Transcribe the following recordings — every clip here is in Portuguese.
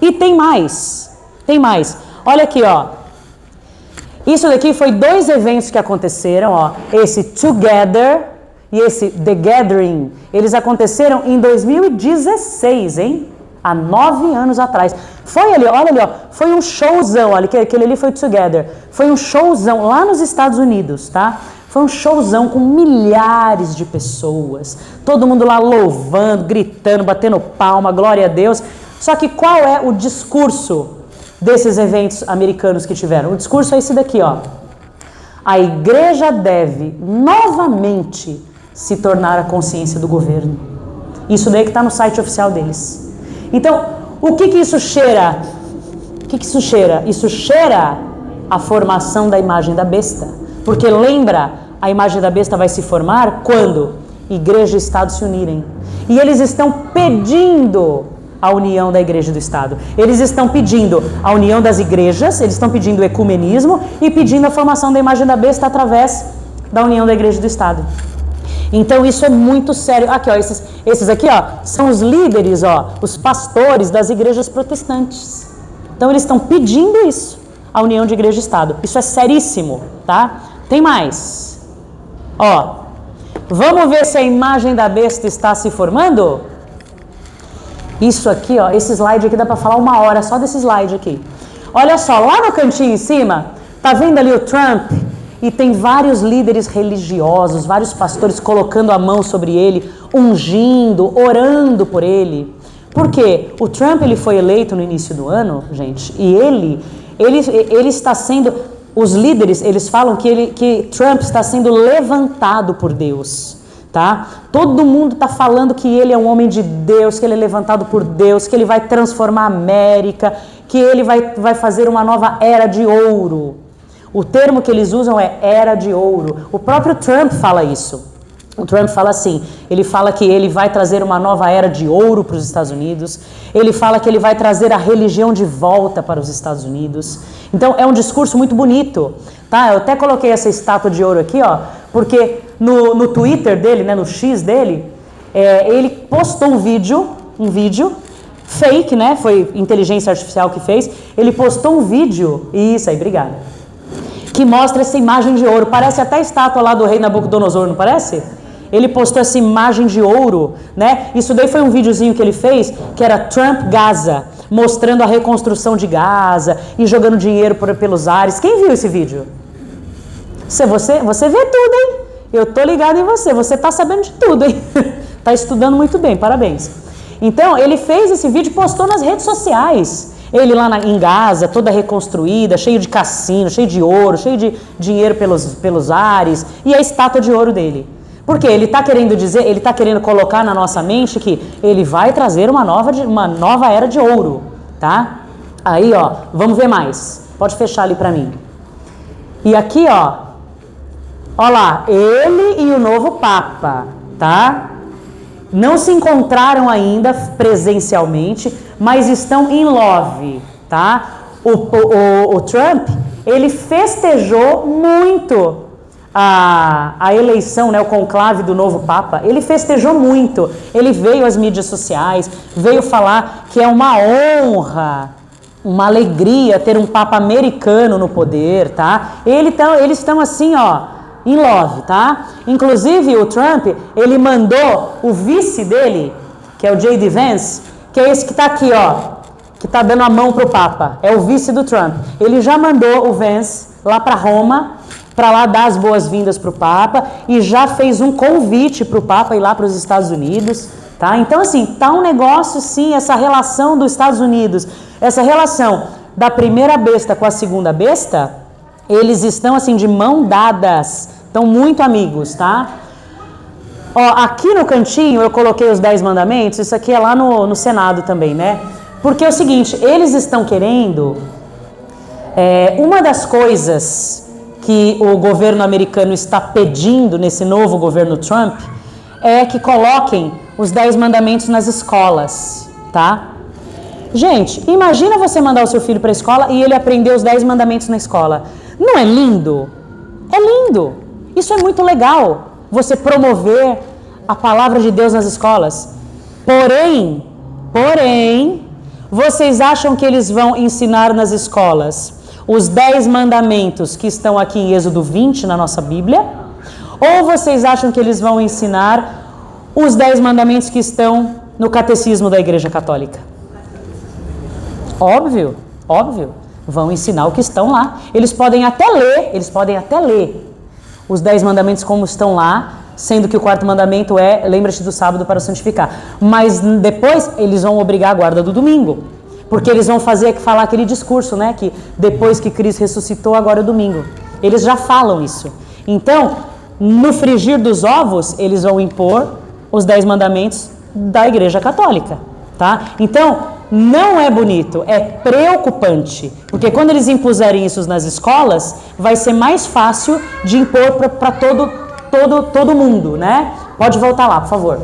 E tem mais, tem mais. Olha aqui, ó. Isso daqui foi 2 eventos que aconteceram, ó. Esse Together e esse The Gathering. Eles aconteceram em 2016, hein? Há 9 anos atrás. Foi ali, olha ali, ó. Foi um showzão, olha, aquele ali foi Together. Foi um showzão lá nos Estados Unidos, tá? Foi um showzão com milhares de pessoas. Todo mundo lá louvando, gritando, batendo palma, glória a Deus. Só que qual é o discurso desses eventos americanos que tiveram? O discurso é esse daqui, ó. A igreja deve novamente se tornar a consciência do governo. Isso daí que está no site oficial deles. Então, o que isso cheira? O que isso cheira? Isso cheira a formação da imagem da besta. Porque lembra, a imagem da besta vai se formar quando igreja e Estado se unirem. E eles estão pedindo a união da igreja e do Estado. Eles estão pedindo a união das igrejas, eles estão pedindo o ecumenismo e pedindo a formação da imagem da besta através da união da igreja e do Estado. Então isso é muito sério. Aqui, ó, esses aqui, ó, são os líderes, ó, os pastores das igrejas protestantes. Então eles estão pedindo isso, a união de igreja e Estado. Isso é seríssimo, tá? Tem mais. Ó, vamos ver se a imagem da besta está se formando? Isso aqui, ó, esse slide aqui dá para falar 1 hora só desse slide aqui. Olha só, lá no cantinho em cima, tá vendo ali o Trump? E tem vários líderes religiosos, vários pastores colocando a mão sobre ele, ungindo, orando por ele. Por quê? O Trump, ele foi eleito no início do ano, gente, e ele está sendo, os líderes, eles falam que Trump está sendo levantado por Deus. Tá? Todo mundo está falando que ele é um homem de Deus, que ele é levantado por Deus, que ele vai transformar a América, que ele vai fazer uma nova era de ouro. O termo que eles usam é era de ouro. O próprio Trump fala isso. O Trump fala assim, ele fala que ele vai trazer uma nova era de ouro para os Estados Unidos, ele fala que ele vai trazer a religião de volta para os Estados Unidos. Então é um discurso muito bonito, tá? Eu até coloquei essa estátua de ouro aqui, ó, porque no Twitter dele, né, no X dele, ele postou um vídeo fake, né, foi inteligência artificial que fez, ele postou um vídeo, isso aí, obrigada, que mostra essa imagem de ouro, parece até a estátua lá do rei Nabucodonosor, não parece? Ele postou essa imagem de ouro, né? Isso daí foi um videozinho que ele fez, que era Trump Gaza, mostrando a reconstrução de Gaza e jogando dinheiro pelos ares. Quem viu esse vídeo? Você vê tudo, hein? Eu tô ligado em você tá sabendo de tudo, hein? Tá estudando muito bem, parabéns. Então, ele fez esse vídeo e postou nas redes sociais. Ele lá em Gaza, toda reconstruída, cheio de cassino, cheio de ouro, cheio de dinheiro pelos ares, e a estátua de ouro dele. Porque ele está querendo dizer, ele está querendo colocar na nossa mente que ele vai trazer uma nova era de ouro, tá? Aí, ó, vamos ver mais. Pode fechar ali para mim. E aqui, ó lá, ele e o novo Papa, tá? Não se encontraram ainda presencialmente, mas estão in love, tá? O Trump, ele festejou muito a eleição, né, o conclave do novo Papa. Ele festejou muito. Ele veio às mídias sociais, veio falar que é uma honra, uma alegria ter um Papa americano no poder, tá? Eles estão assim, ó, in love, tá? Inclusive o Trump, ele mandou o vice dele, que é o J.D. Vance, que é esse que tá aqui, ó, que tá dando a mão pro Papa, é o vice do Trump. Ele já mandou o Vance lá para Roma, para lá dar as boas-vindas pro Papa, e já fez um convite pro Papa ir lá para os Estados Unidos, tá? Então assim, tá um negócio sim, essa relação dos Estados Unidos, essa relação da primeira besta com a segunda besta, eles estão assim de mão dadas, estão muito amigos, tá? Ó, aqui no cantinho eu coloquei os 10 mandamentos, isso aqui é lá no Senado também, né? Porque é o seguinte, eles estão querendo, uma das coisas que o governo americano está pedindo nesse novo governo Trump é que coloquem os 10 mandamentos nas escolas, tá? Gente, imagina você mandar o seu filho para a escola e ele aprender os 10 mandamentos na escola. Não é lindo? É lindo. Isso é muito legal, você promover a palavra de Deus nas escolas. Porém, vocês acham que eles vão ensinar nas escolas os 10 mandamentos que estão aqui em Êxodo 20 na nossa Bíblia? Ou vocês acham que eles vão ensinar os 10 mandamentos que estão no catecismo da Igreja Católica? Óbvio, óbvio. Vão ensinar o que estão lá. Eles podem até ler os 10 mandamentos como estão lá, sendo que o 4º mandamento é lembra-te do sábado para o santificar. Mas depois eles vão obrigar a guarda do domingo. Porque eles vão falar aquele discurso, né? Que depois que Cristo ressuscitou, agora é domingo. Eles já falam isso. Então, no frigir dos ovos, eles vão impor os 10 mandamentos da Igreja Católica, tá? Então, não é bonito, é preocupante. Porque quando eles impuserem isso nas escolas, vai ser mais fácil de impor para todo mundo, né? Pode voltar lá, por favor.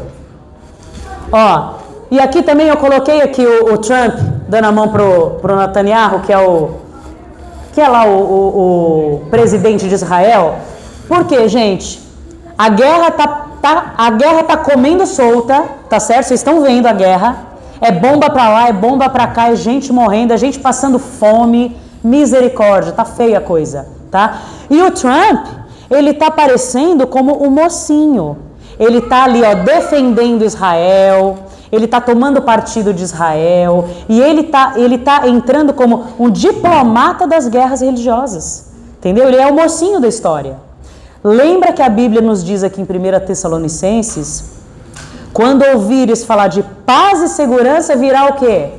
Ó, e aqui também eu coloquei aqui o Trump dando a mão pro Netanyahu, que é lá o presidente de Israel. Por quê, gente? A guerra tá comendo solta, tá certo? Vocês estão vendo a guerra. É bomba pra lá, é bomba pra cá, é gente morrendo, é gente passando fome. Misericórdia, tá feia a coisa, tá? E o Trump, ele tá aparecendo como o mocinho. Ele tá ali, ó, defendendo Israel, ele tá tomando partido de Israel, e ele tá entrando como um diplomata das guerras religiosas, entendeu? Ele é o mocinho da história. Lembra que a Bíblia nos diz aqui em 1 Tessalonicenses, quando ouvires falar de paz e segurança, virá o quê?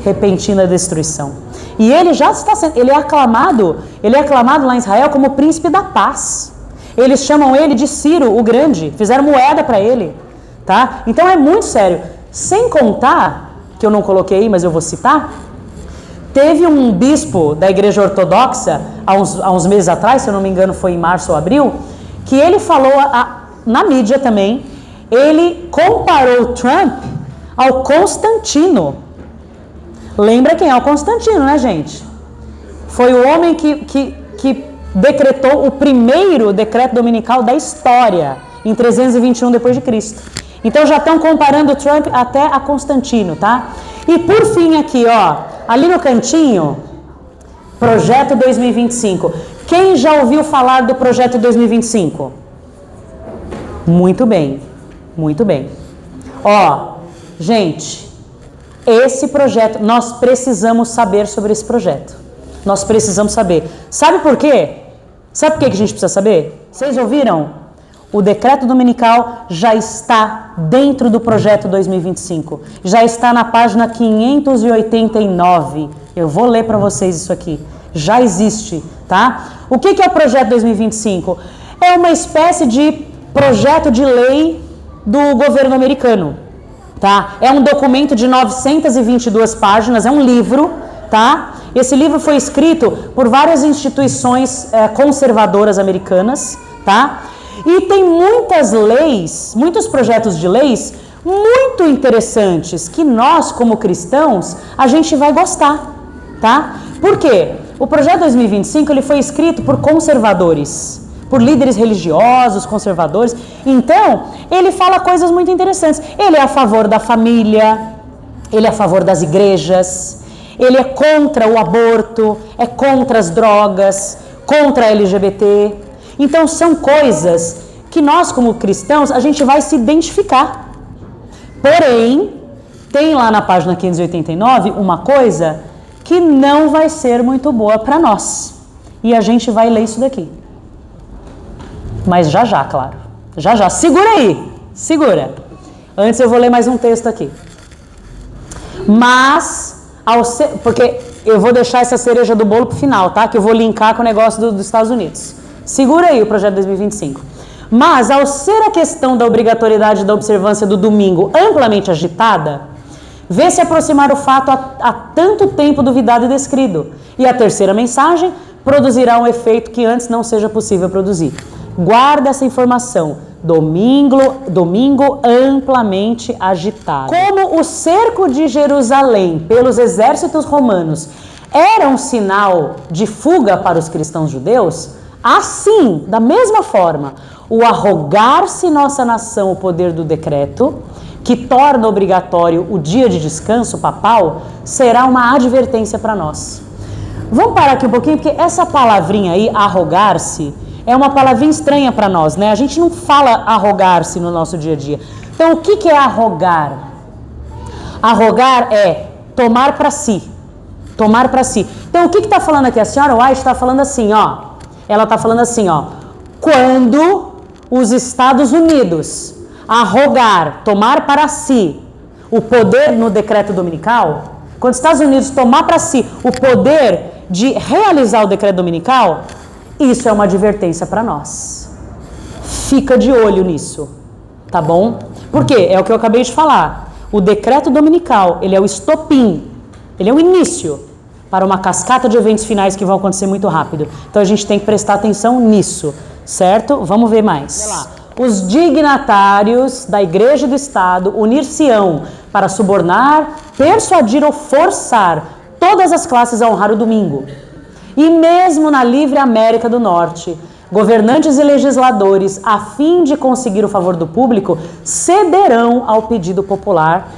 Repentina destruição. E ele já está sendo, ele é aclamado lá em Israel como príncipe da paz. Eles chamam ele de Ciro, o Grande, fizeram moeda para ele, tá? Então é muito sério. Sem contar, que eu não coloquei aí, mas eu vou citar, teve um bispo da Igreja Ortodoxa, há uns meses atrás, se eu não me engano foi em março ou abril, que ele falou na mídia também, ele comparou Trump ao Constantino. Lembra quem é o Constantino, né, gente? Foi o homem que decretou o primeiro decreto dominical da história, em 321 d.C. Então já estão comparando Trump até a Constantino, tá? E por fim aqui, ó, ali no cantinho, Projeto 2025. Quem já ouviu falar do Projeto 2025? Muito bem, muito bem. Ó, gente, esse projeto, nós precisamos saber sobre esse projeto. Nós precisamos saber. Sabe por quê? Sabe por que a gente precisa saber? Vocês ouviram? O decreto dominical já está dentro do Projeto 2025. Já está na página 589. Eu vou ler para vocês isso aqui. Já existe, tá? O que é o Projeto 2025? É uma espécie de projeto de lei do governo americano, tá? É um documento de 922 páginas, é um livro, tá? Esse livro foi escrito por várias instituições conservadoras americanas, tá? E tem muitas leis, muitos projetos de leis muito interessantes que nós, como cristãos, a gente vai gostar, tá? Por quê? O Projeto 2025 ele foi escrito por conservadores, por líderes religiosos, conservadores. Então, ele fala coisas muito interessantes. Ele é a favor da família, ele é a favor das igrejas, ele é contra o aborto, é contra as drogas, contra a LGBT. Então, são coisas que nós, como cristãos, a gente vai se identificar. Porém, tem lá na página 589 uma coisa que não vai ser muito boa para nós. E a gente vai ler isso daqui. Mas já, claro. Já. Segura aí. Segura. Antes eu vou ler mais um texto aqui. Mas, porque eu vou deixar essa cereja do bolo pro final, tá? Que eu vou linkar com o negócio dos Estados Unidos. Segura aí o Projeto 2025. Mas, ao ser a questão da obrigatoriedade da observância do domingo amplamente agitada, vê-se aproximar o fato há tanto tempo duvidado e descrido. E a terceira mensagem produzirá um efeito que antes não seja possível produzir. Guarda essa informação. Domingo amplamente agitado. Como o cerco de Jerusalém pelos exércitos romanos era um sinal de fuga para os cristãos judeus, assim, da mesma forma, o arrogar-se nossa nação o poder do decreto que torna obrigatório o dia de descanso papal, será uma advertência para nós. Vamos parar aqui um pouquinho, porque essa palavrinha aí, arrogar-se, é uma palavrinha estranha para nós, né? A gente não fala arrogar-se no nosso dia a dia. Então, o que é arrogar? Arrogar é tomar para si. Tomar para si. Então, o que está falando aqui? A senhora White está falando assim, ó. Ela está falando assim, ó. Quando os Estados Unidos arrogar, tomar para si o poder no decreto dominical, quando os Estados Unidos tomar para si o poder de realizar o decreto dominical, isso é uma advertência para nós. Fica de olho nisso, tá bom? Por quê? É o que eu acabei de falar. O decreto dominical, ele é o estopim, ele é o início para uma cascata de eventos finais que vão acontecer muito rápido. Então a gente tem que prestar atenção nisso, certo? Vamos ver mais. Vai lá. Os dignatários da Igreja e do Estado unir-se-ão para subornar, persuadir ou forçar todas as classes a honrar o domingo. E mesmo na livre América do Norte, governantes e legisladores, a fim de conseguir o favor do público, cederão ao pedido popular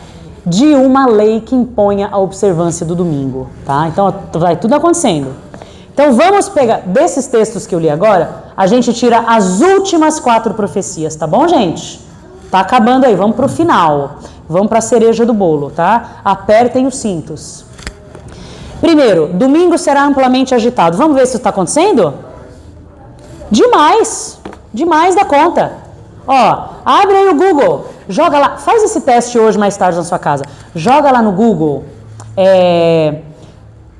de uma lei que imponha a observância do domingo, tá? Então vai tudo acontecendo. Então vamos pegar, desses textos que eu li agora, a gente tira as últimas 4 profecias, tá bom, gente? Tá acabando aí, vamos pro final. Vamos pra cereja do bolo, tá? Apertem os cintos. Primeiro, domingo será amplamente agitado. Vamos ver se isso está acontecendo? Demais! Demais da conta. Ó, abre aí o Google, joga lá, faz esse teste hoje mais tarde na sua casa. Joga lá no Google,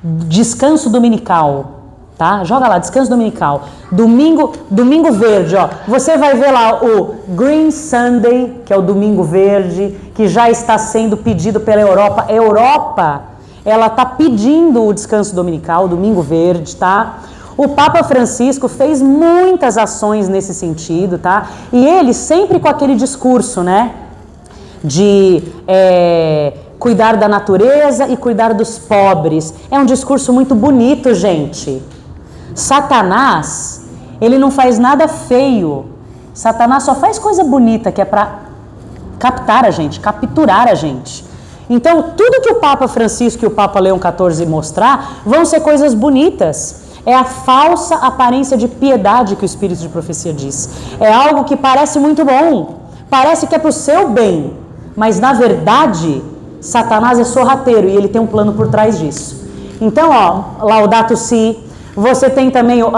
descanso dominical. Tá? Joga lá, descanso dominical. Domingo verde, ó. Você vai ver lá o Green Sunday, que é o domingo verde, que já está sendo pedido pela Europa. A Europa, ela está pedindo o descanso dominical, o domingo verde, tá? O Papa Francisco fez muitas ações nesse sentido, tá? E ele sempre com aquele discurso, né? De cuidar da natureza e cuidar dos pobres. É um discurso muito bonito, gente. Satanás, ele não faz nada feio. Satanás só faz coisa bonita, que é para captar a gente, capturar a gente. Então, tudo que o Papa Francisco e o Papa Leão XIV mostrar vão ser coisas bonitas. É a falsa aparência de piedade que o Espírito de Profecia diz. É algo que parece muito bom, parece que é para o seu bem, mas na verdade, Satanás é sorrateiro e ele tem um plano por trás disso. Então, ó, Laudato Si. Você tem também o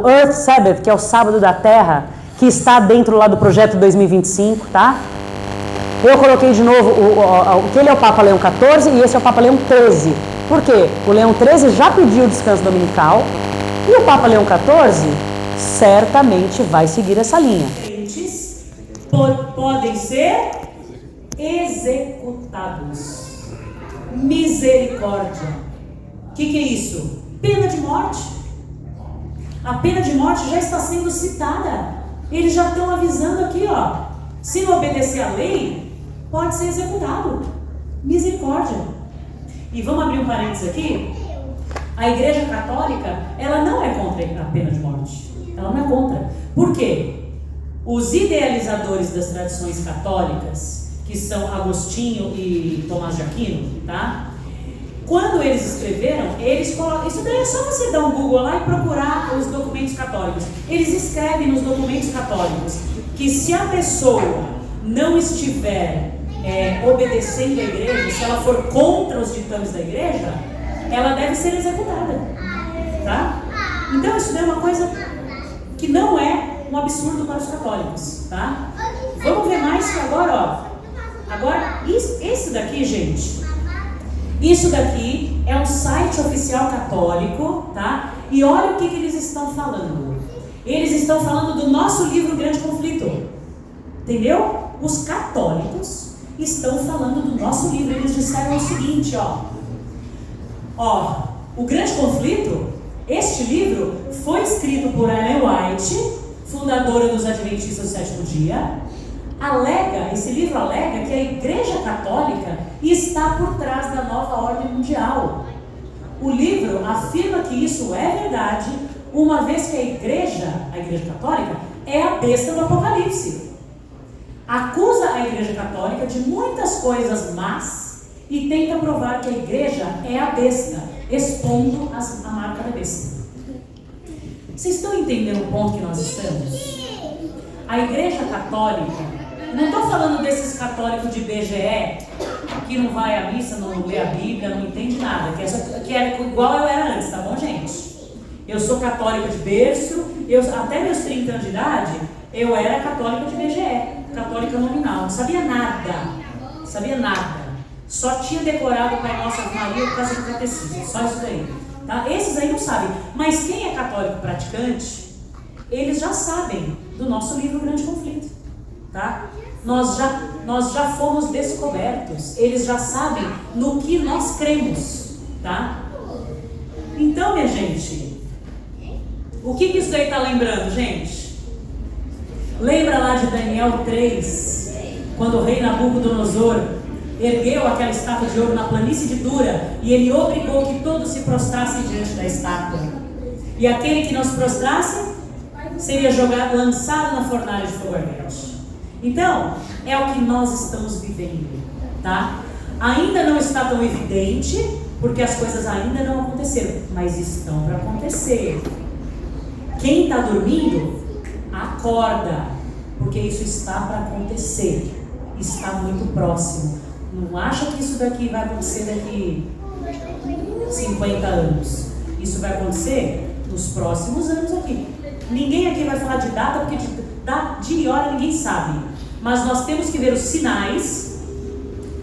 Earth Sabbath, que é o sábado da terra, que está dentro lá do projeto 2025, tá? Eu coloquei de novo, aquele é o Papa Leão XIV e esse é o Papa Leão XIII. Por quê? O Leão XIII já pediu o descanso dominical e o Papa Leão XIV certamente vai seguir essa linha. Podem ser executados. Misericórdia. O que é isso? Pena de morte. A pena de morte já está sendo citada. Eles já estão avisando aqui, ó. Se não obedecer à lei, pode ser executado. Misericórdia. E vamos abrir um parênteses aqui. A Igreja Católica, ela não é contra a pena de morte. Ela não é contra. Por quê? Os idealizadores das tradições católicas, que são Agostinho e Tomás de Aquino, tá? Quando eles escreveram, eles colocam... Isso daí é só você dar um Google lá e procurar os documentos católicos. Eles escrevem nos documentos católicos que se a pessoa não estiver obedecendo à igreja, se ela for contra os ditames da igreja, ela deve ser executada, tá? Então isso daí é uma coisa que não é um absurdo para os católicos, tá? Vamos ver mais que agora, ó. Agora, esse daqui, gente... Isso daqui é um site oficial católico, tá? E olha o que eles estão falando. Eles estão falando do nosso livro Grande Conflito. Entendeu? Os católicos estão falando do nosso livro. Eles disseram o seguinte, ó. O Grande Conflito, este livro foi escrito por Ellen White, fundadora dos Adventistas do Sétimo Dia. Esse livro alega que a Igreja Católica está por trás da nova ordem mundial. O livro afirma que isso é verdade, uma vez que a Igreja Católica, é a besta do Apocalipse. acusa a Igreja Católica de muitas coisas más e tenta provar que a Igreja é a besta, expondo a marca da besta. Vocês estão entendendo o ponto que nós estamos? A Igreja Católica, não estou falando desses católicos de BGE, que não vai à missa, não lê a Bíblia, não entende nada, que é igual eu era antes, tá bom, gente? Eu sou católica de berço, até meus 30 anos de idade, eu era católica de BGE, católica nominal, não sabia nada. Só tinha decorado o Pai Nosso Ave Maria por causa do catecismo, só isso daí. Tá? Esses aí não sabem, mas quem é católico praticante, eles já sabem do nosso livro Grande Conflito. Tá? Nós já fomos descobertos, eles já sabem no que nós cremos. Tá? Então, minha gente, o que isso daí está lembrando, gente? Lembra lá de Daniel 3, quando o rei Nabucodonosor ergueu aquela estátua de ouro na planície de Dura e ele obrigou que todos se prostrassem diante da estátua. E aquele que não se prostrasse seria lançado na fornalha de fogo ardente. Então, é o que nós estamos vivendo, tá? Ainda não está tão evidente, porque as coisas ainda não aconteceram, mas estão para acontecer. Quem está dormindo, acorda, porque isso está para acontecer, está muito próximo. Não acha que isso daqui vai acontecer daqui 50 anos. Isso vai acontecer nos próximos anos aqui. Ninguém aqui vai falar de data, porque dia e hora ninguém sabe. Mas nós temos que ver os sinais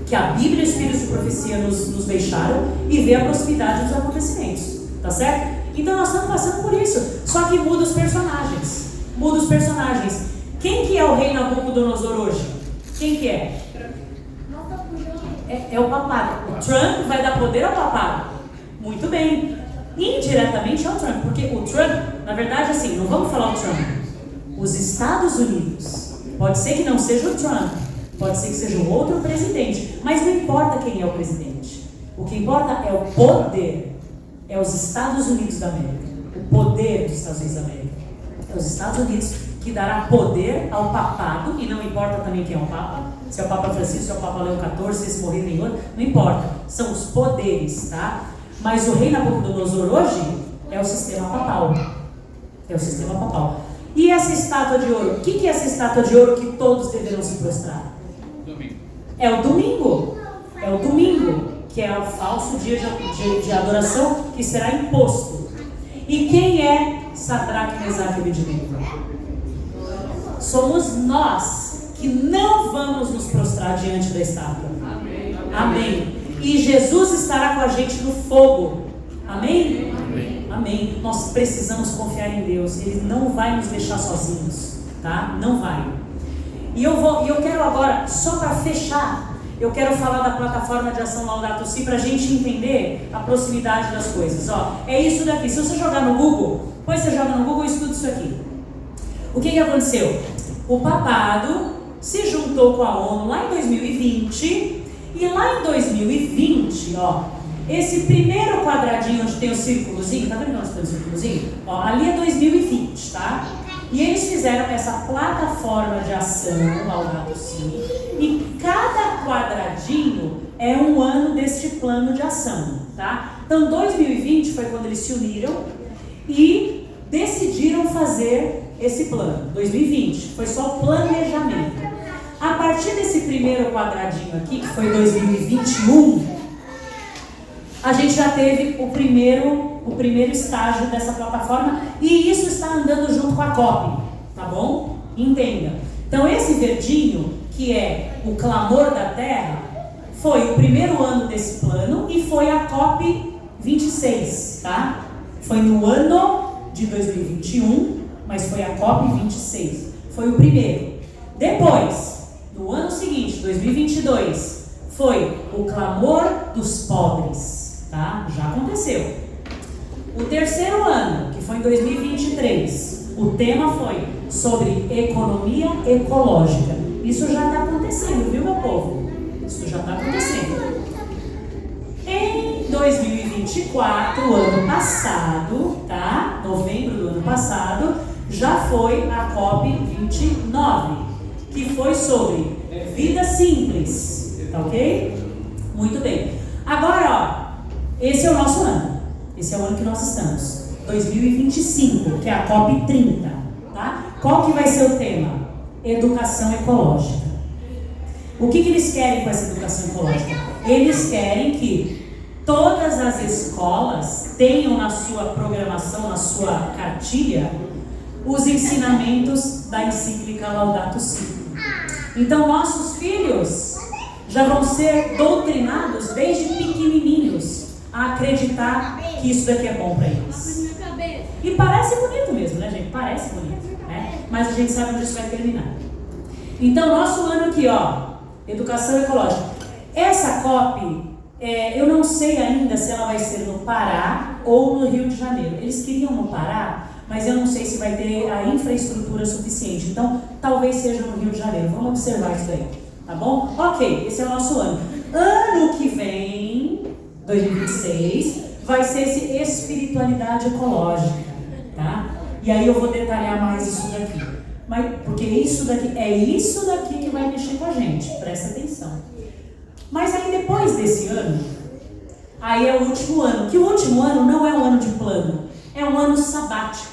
que a Bíblia e os Espíritos de Profecia nos deixaram e ver a proximidade dos acontecimentos. Tá certo? Então nós estamos passando por isso. Só que muda os personagens. Quem que é o rei Nabucodonosor hoje? Quem que é? É o papado. O Trump vai dar poder ao papado. Muito bem. Indiretamente é o Trump. Porque o Trump, na verdade, assim, não vamos falar o Trump. Os Estados Unidos. Pode ser que não seja o Trump. Pode ser que seja um outro presidente. Mas não importa quem é o presidente. O que importa é o poder. É os Estados Unidos da América. O poder dos Estados Unidos da América. É os Estados Unidos que dará poder ao papado. E não importa também quem é o Papa. Se é o Papa Francisco, se é o Papa Leão XIV, se esse morrer nenhum, não importa. São os poderes, tá? Mas o rei Nabucodonosor hoje é o sistema papal. É o sistema papal. E essa estátua de ouro? O que é essa estátua de ouro que todos deverão se prostrar? Domingo. É o domingo. É o domingo, que é o falso dia de adoração que será imposto. E quem é Sadraque, Mesaque e Abednego? Somos nós que não vamos nos prostrar diante da estátua. Amém. E Jesus estará com a gente no fogo. Amém? Amém. Nós precisamos confiar em Deus. Ele não vai nos deixar sozinhos, tá? Não vai. E eu quero agora, só para fechar, eu quero falar da plataforma de ação Laudato Si para a gente entender a proximidade das coisas. Ó, é isso daqui. Se você jogar no Google, depois você joga no Google e estuda isso aqui. O que aconteceu? O papado se juntou com a ONU lá em 2020 e lá em 2020, ó, esse primeiro quadradinho onde tem o círculozinho, tá vendo onde tem o círculozinho? Ó, ali é 2020, tá? E eles fizeram essa plataforma de ação, Laudato Si, e cada quadradinho é um ano deste plano de ação, tá? Então 2020 foi quando eles se uniram e decidiram fazer esse plano. 2020 foi só o planejamento. A partir desse primeiro quadradinho aqui, que foi 2021, a gente já teve o primeiro estágio dessa plataforma e isso está andando junto com a COP, tá bom? Entenda. Então esse verdinho, que é o clamor da terra, foi o primeiro ano desse plano e foi a COP 26, tá? Foi no ano de 2021, mas foi a COP 26. Foi o primeiro. Depois, no ano seguinte, 2022, foi o clamor dos pobres, tá? Já aconteceu. O terceiro ano, que foi em 2023, o tema foi sobre economia ecológica. Isso já está acontecendo, viu, meu povo? Isso já está acontecendo. Em 2024, ano passado, tá? Novembro do ano passado, já foi a COP 29. que foi sobre vida simples, tá ok? Muito bem. Agora, ó, esse é o nosso ano. Esse é o ano que nós estamos. 2025, que é a COP 30, tá? Qual que vai ser o tema? Educação ecológica. O que eles querem com essa educação ecológica? Eles querem que todas as escolas tenham na sua programação, na sua cartilha, os ensinamentos da encíclica Laudato Si. Então, nossos filhos já vão ser doutrinados desde pequenininhos a acreditar que isso daqui é bom para eles. E parece bonito mesmo, né, gente? Parece bonito, né? Mas a gente sabe onde isso vai terminar. Então, nosso ano aqui, ó, educação ecológica. Essa COP, eu não sei ainda se ela vai ser no Pará ou no Rio de Janeiro. Eles queriam no Pará, mas eu não sei se vai ter a infraestrutura suficiente. Então, talvez seja no Rio de Janeiro. Vamos observar isso aí, tá bom? Ok, esse é o nosso ano. Ano que vem, 2026, vai ser esse espiritualidade ecológica, tá? E aí eu vou detalhar mais isso daqui. Mas, porque isso daqui que vai mexer com a gente, presta atenção. Mas aí depois desse ano, aí é o último ano, que o último ano não é um ano de plano, é um ano sabático,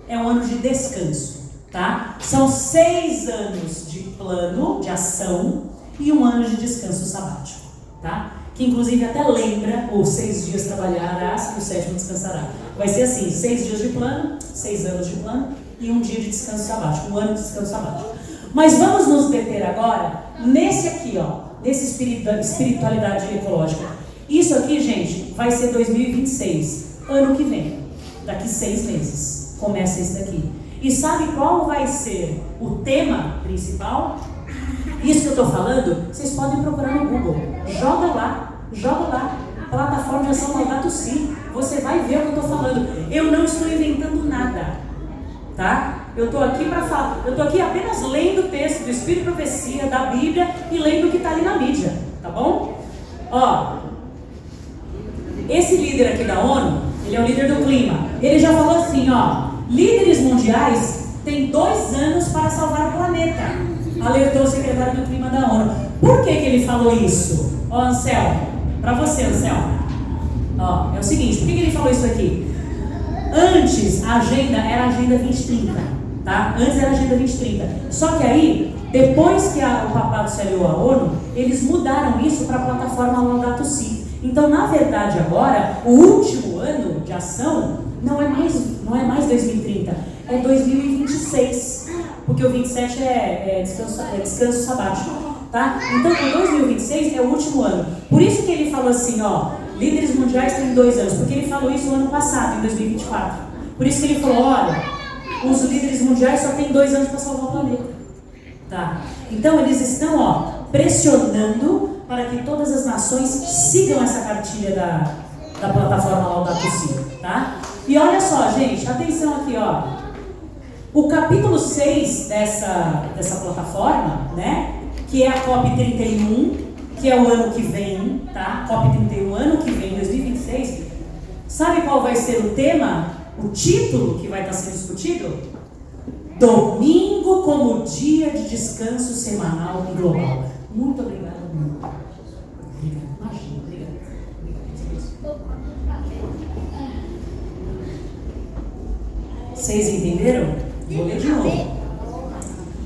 é um ano de descanso, tá? São 6 anos de plano, de ação, e um ano de descanso sabático, tá? Que inclusive até lembra, ou 6 dias trabalharás e o 7º descansará. Vai ser assim, 6 dias de plano, 6 anos de plano, e um dia de descanso sabático, um ano de descanso sabático. Mas vamos nos deter agora nesse aqui, ó, nesse espiritualidade ecológica. Isso aqui, gente, vai ser 2026, ano que vem, daqui 6 meses, começa esse daqui. E sabe qual vai ser o tema principal? Isso que eu estou falando, vocês podem procurar no Google, joga lá, plataforma de ação Laudato Si, você vai ver o que eu estou falando. Eu não estou inventando nada, tá? Eu estou aqui para falar, eu estou aqui apenas lendo o texto do Espírito e Profecia, da Bíblia, e lendo o que está ali na mídia, tá bom? Ó, esse líder aqui da ONU, ele é o líder do clima, ele já falou assim, ó, líderes mundiais têm 2 anos para salvar o planeta, alertou o secretário do clima da ONU. Por que ele falou isso? Ó, Anselmo, para você, Anselmo, ó, é o seguinte, por que ele falou isso aqui? Antes a agenda era a Agenda 2030, tá? Antes era a Agenda 2030. Só que aí, depois que o papado se aliou à ONU, eles mudaram isso para a plataforma Laudato Si. Então, na verdade, agora, o último ano de ação não é mais 2030, é 2026. Porque o 27 é descanso sabático, tá? Então, o 2026 é o último ano. Por isso que ele falou assim, ó, líderes mundiais têm 2 anos, porque ele falou isso no ano passado, em 2024. Por isso que ele falou, olha, os líderes mundiais só têm 2 anos para salvar o planeta. Tá? Então eles estão, ó, pressionando para que todas as nações sigam essa cartilha da plataforma Laudato Si, tá? E olha só, gente, atenção aqui, ó. O capítulo 6 dessa plataforma, né, que é a COP 31, que é o ano que vem, tá? COP 31, ano que vem, 2026. Sabe qual vai ser o tema? O título que vai estar sendo discutido? Domingo como dia de descanso semanal e global. Muito obrigada, meu. Obrigada, imagina, obrigada. Vocês entenderam? Vou ler de novo.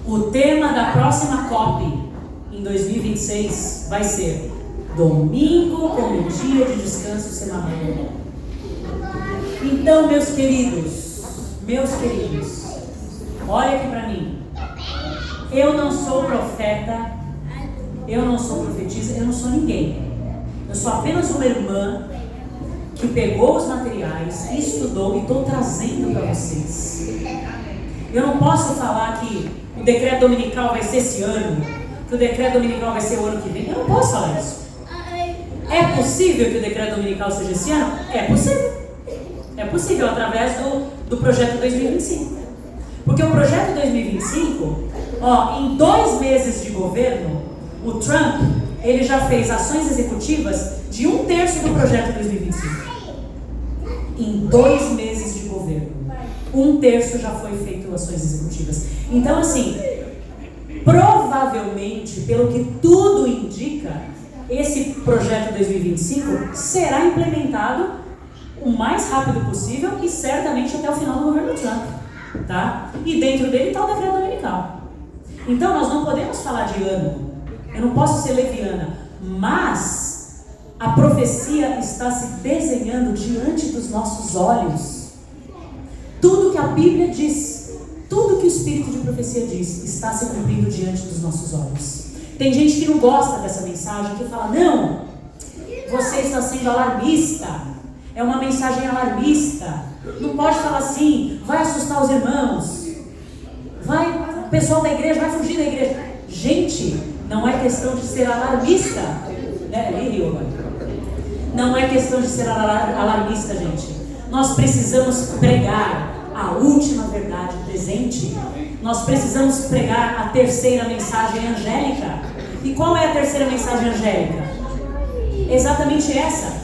O tema da próxima COP em 2026 vai ser domingo como dia de descanso semanal. Então, meus queridos, olha aqui para mim. Eu não sou profeta, eu não sou profetisa, eu não sou ninguém. Eu sou apenas uma irmã que pegou os materiais, estudou e estou trazendo para vocês. Eu não posso falar que o decreto dominical vai ser esse ano, que o decreto dominical vai ser o ano que vem. Eu não posso falar isso. É possível que o decreto dominical seja esse ano? É possível. É possível através do projeto 2025. Porque o projeto 2025, ó, em 2 meses de governo, o Trump, ele já fez ações executivas de 1/3 do projeto 2025. Em 2 meses de governo, 1/3 já foi feito ações executivas. Então, assim, provavelmente, pelo que tudo indica, esse projeto 2025 será implementado o mais rápido possível e certamente até o final do governo Trump, tá? E dentro dele está o decreto dominical. Então nós não podemos falar de ano, eu não posso ser leviana, mas a profecia está se desenhando diante dos nossos olhos. Tudo que a Bíblia diz, tudo que o Espírito de profecia diz, está se cumprindo diante dos nossos olhos. Tem gente que não gosta dessa mensagem, que fala, não, você está sendo alarmista, é uma mensagem alarmista, não pode falar assim, vai assustar os irmãos, o pessoal da igreja vai fugir da igreja. Gente, não é questão de ser alarmista, né? Não é questão de ser alarmista, gente. Nós precisamos pregar a última verdade presente. Nós precisamos pregar a terceira mensagem angélica. E qual é a terceira mensagem angélica? Exatamente essa.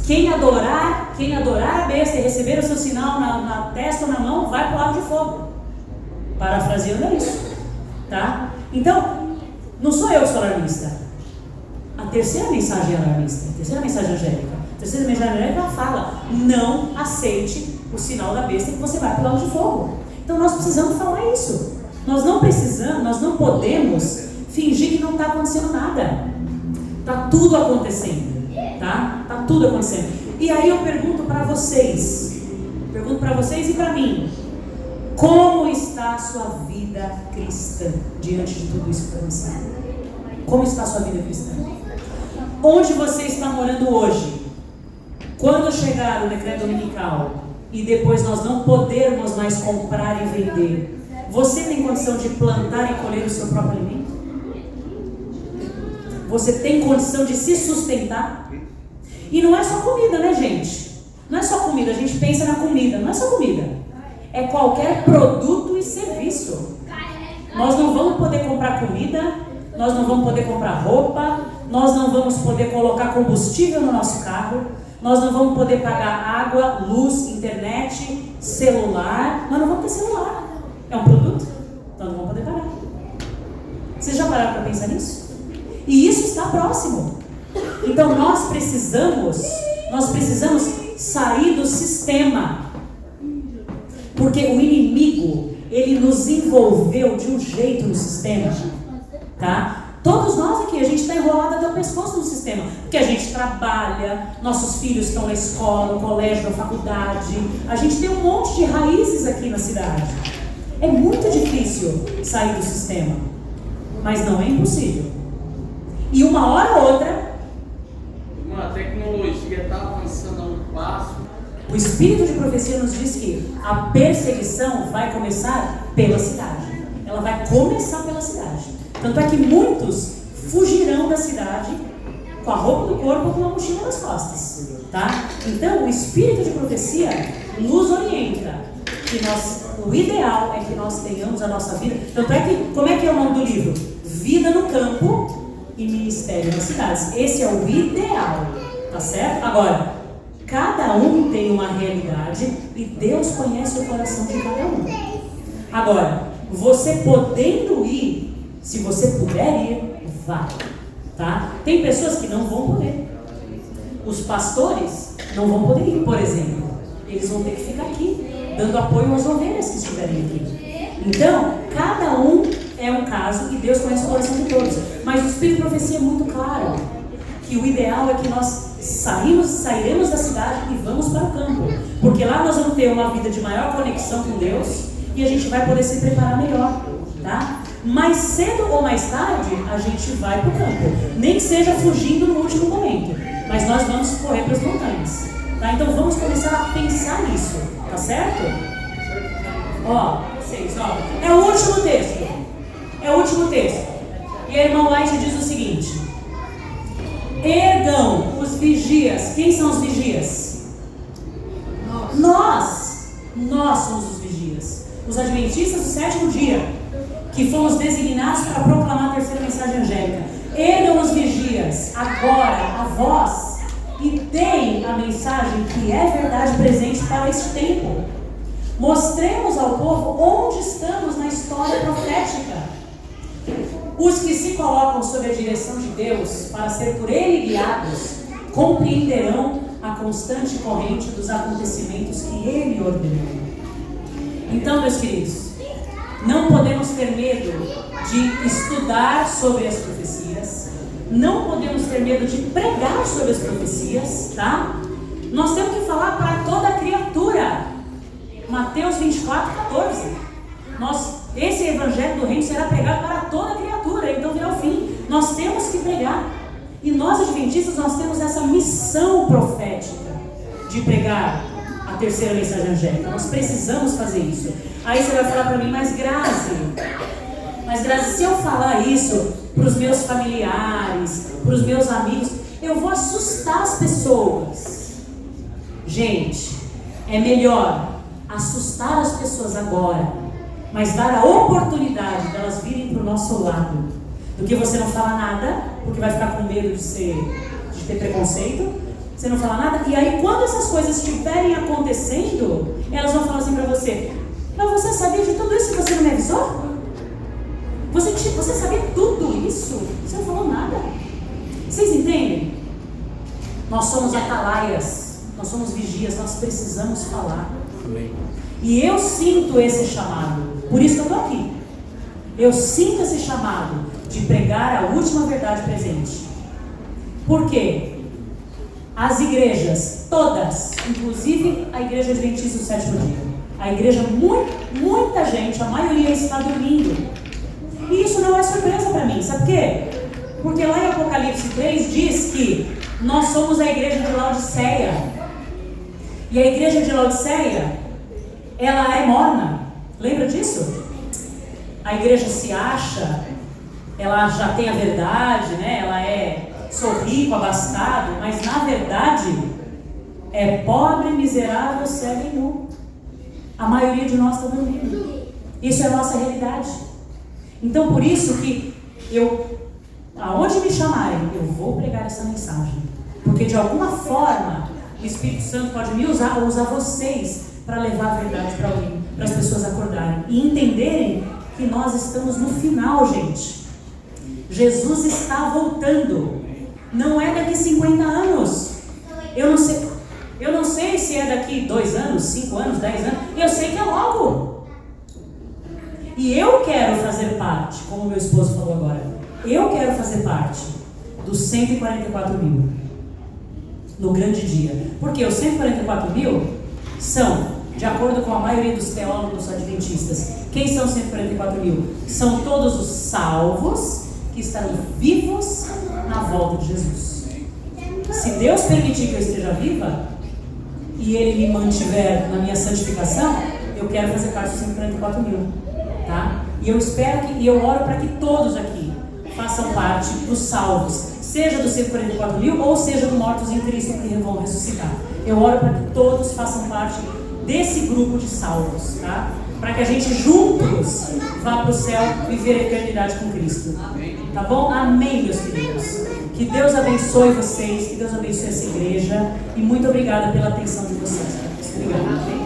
Quem adorar a besta e receber o seu sinal na testa ou na mão, vai para o lago de fogo. Parafraseando é isso, tá? Então, não sou eu que sou alarmista. A terceira mensagem é alarmista, a terceira mensagem angélica. A terceira mensagem angélica fala, não aceite o sinal da besta que você vai para o lago de fogo. Então nós precisamos falar isso. Nós não podemos fingir que não está acontecendo nada. Está tudo acontecendo, tá? Está tudo acontecendo. E aí eu pergunto para vocês e para mim, como está a sua vida cristã diante de tudo isso que foi lançado? Como está a sua vida cristã? Onde você está morando hoje? Quando chegar o decreto dominical e depois nós não podermos mais comprar e vender, você tem condição de plantar e colher o seu próprio alimento? Você tem condição de se sustentar? E não é só comida, né, gente? Não é só comida, a gente pensa na comida, não é só comida. É qualquer produto e serviço. Nós não vamos poder comprar comida, nós não vamos poder comprar roupa, nós não vamos poder colocar combustível no nosso carro, nós não vamos poder pagar água, luz, internet, celular. Nós não vamos ter celular. É um produto, então não vamos poder pagar. Vocês já pararam para pensar nisso? E isso está próximo. Então nós precisamos sair do sistema. Porque o inimigo, ele nos envolveu de um jeito no sistema, tá? Todos nós aqui, a gente está enrolado até o pescoço no sistema, porque a gente trabalha, nossos filhos estão na escola, no colégio, na faculdade, a gente tem um monte de raízes aqui na cidade. É muito difícil sair do sistema, mas não é impossível. E uma hora ou outra, a tecnologia está avançando a um passo. O Espírito de profecia nos diz que a perseguição vai começar pela cidade. Ela vai começar pela cidade. Tanto é que muitos fugirão da cidade com a roupa do corpo ou com uma mochila nas costas, tá? Então, o Espírito de profecia nos orienta que o ideal é que nós tenhamos a nossa vida. Tanto é que, como é que é o nome do livro? Vida no campo e ministério nas cidades. Esse é o ideal, tá certo? Agora, cada um tem uma realidade e Deus conhece o coração de cada um. Agora, você podendo ir, se você puder ir, vá, tá? Tem pessoas que não vão poder. Os pastores não vão poder ir, por exemplo. Eles vão ter que ficar aqui, dando apoio às ovelhas que estiverem aqui. Então, cada um é um caso e Deus conhece o coração de todos. Mas o Espírito de profecia é muito claro que o ideal é que nós sairemos da cidade e vamos para o campo. Porque lá nós vamos ter uma vida de maior conexão com Deus e a gente vai poder se preparar melhor, tá? Mais cedo ou mais tarde, a gente vai para o campo. Nem que seja fugindo no último momento. Mas nós vamos correr para as montanhas. Tá? Então vamos começar a pensar nisso. Tá certo? É o último texto. E a irmã White diz o seguinte: ergam os vigias. Quem são os vigias? Nós somos os vigias. Os adventistas do sétimo dia, que fomos designados para proclamar a terceira mensagem angélica. Ergam os vigias agora a voz e deem a mensagem que é verdade presente para este tempo. Mostremos ao povo onde estamos na história profética. Os que se colocam sob a direção de Deus para ser por Ele guiados, compreenderão a constante corrente dos acontecimentos que Ele ordenou. Então, meus queridos, não podemos ter medo de estudar sobre as profecias, não podemos ter medo de pregar sobre as profecias, tá? Nós temos que falar para toda criatura. Mateus 24, 14. Esse evangelho do reino será pregado para toda criatura, então virá o fim. Nós temos que pregar. E nós, adventistas, nós temos essa missão profética de pregar a terceira mensagem angélica. Nós precisamos fazer isso. Aí você vai falar para mim, mas Grazi, se eu falar isso para os meus familiares, para os meus amigos, eu vou assustar as pessoas. Gente, é melhor assustar as pessoas agora, mas dar a oportunidade delas virem para o nosso lado, do que você não falar nada, porque vai ficar com medo de ter preconceito. Você não fala nada, e aí quando essas coisas estiverem acontecendo, elas vão falar assim para você: mas você sabia de tudo isso e você não me avisou? Você sabia tudo isso? Você não falou nada. Vocês entendem? Nós somos atalaias, nós somos vigias, nós precisamos falar. E eu sinto esse chamado, por isso que eu estou aqui. Eu sinto esse chamado de pregar a última verdade presente. Por quê? As igrejas, todas, inclusive a igreja adventista do sétimo dia, a igreja, muita gente, a maioria está dormindo. E isso não é surpresa para mim, sabe por quê? Porque lá em Apocalipse 3 diz que nós somos a igreja de Laodiceia. E a igreja de Laodiceia, ela é morna. Lembra disso? A igreja se acha, ela já tem a verdade, né? Ela sou rico, abastado, mas na verdade é pobre, miserável, cego e nu. A maioria de nós está dormindo. Isso é a nossa realidade. Então por isso que aonde me chamarem, eu vou pregar essa mensagem. Porque de alguma forma o Espírito Santo pode me usar ou usar vocês para levar a verdade para alguém, para as pessoas acordarem e entenderem que nós estamos no final, gente. Jesus está voltando. Não é daqui 50 anos. Eu não sei se é daqui 2 anos, 5 anos, 10 anos. Eu sei que é logo. E eu quero fazer parte, como meu esposo falou agora, eu quero fazer parte dos 144 mil no grande dia. Porque os 144 mil são, de acordo com a maioria dos teólogos adventistas, quem são os 144 mil? São todos os salvos que estarão vivos na volta de Jesus. Se Deus permitir que eu esteja viva e Ele me mantiver na minha santificação, eu quero fazer parte dos 144 mil, tá? E eu espero e eu oro para que todos aqui façam parte dos salvos, seja dos 144 mil ou seja dos mortos em Cristo que vão ressuscitar. Eu oro para que todos façam parte desse grupo de salvos, tá? Para que a gente juntos vá para o céu viver a eternidade com Cristo. Tá bom? Amém, meus queridos. Que Deus abençoe vocês, que Deus abençoe essa igreja. E muito obrigada pela atenção de vocês. Obrigada.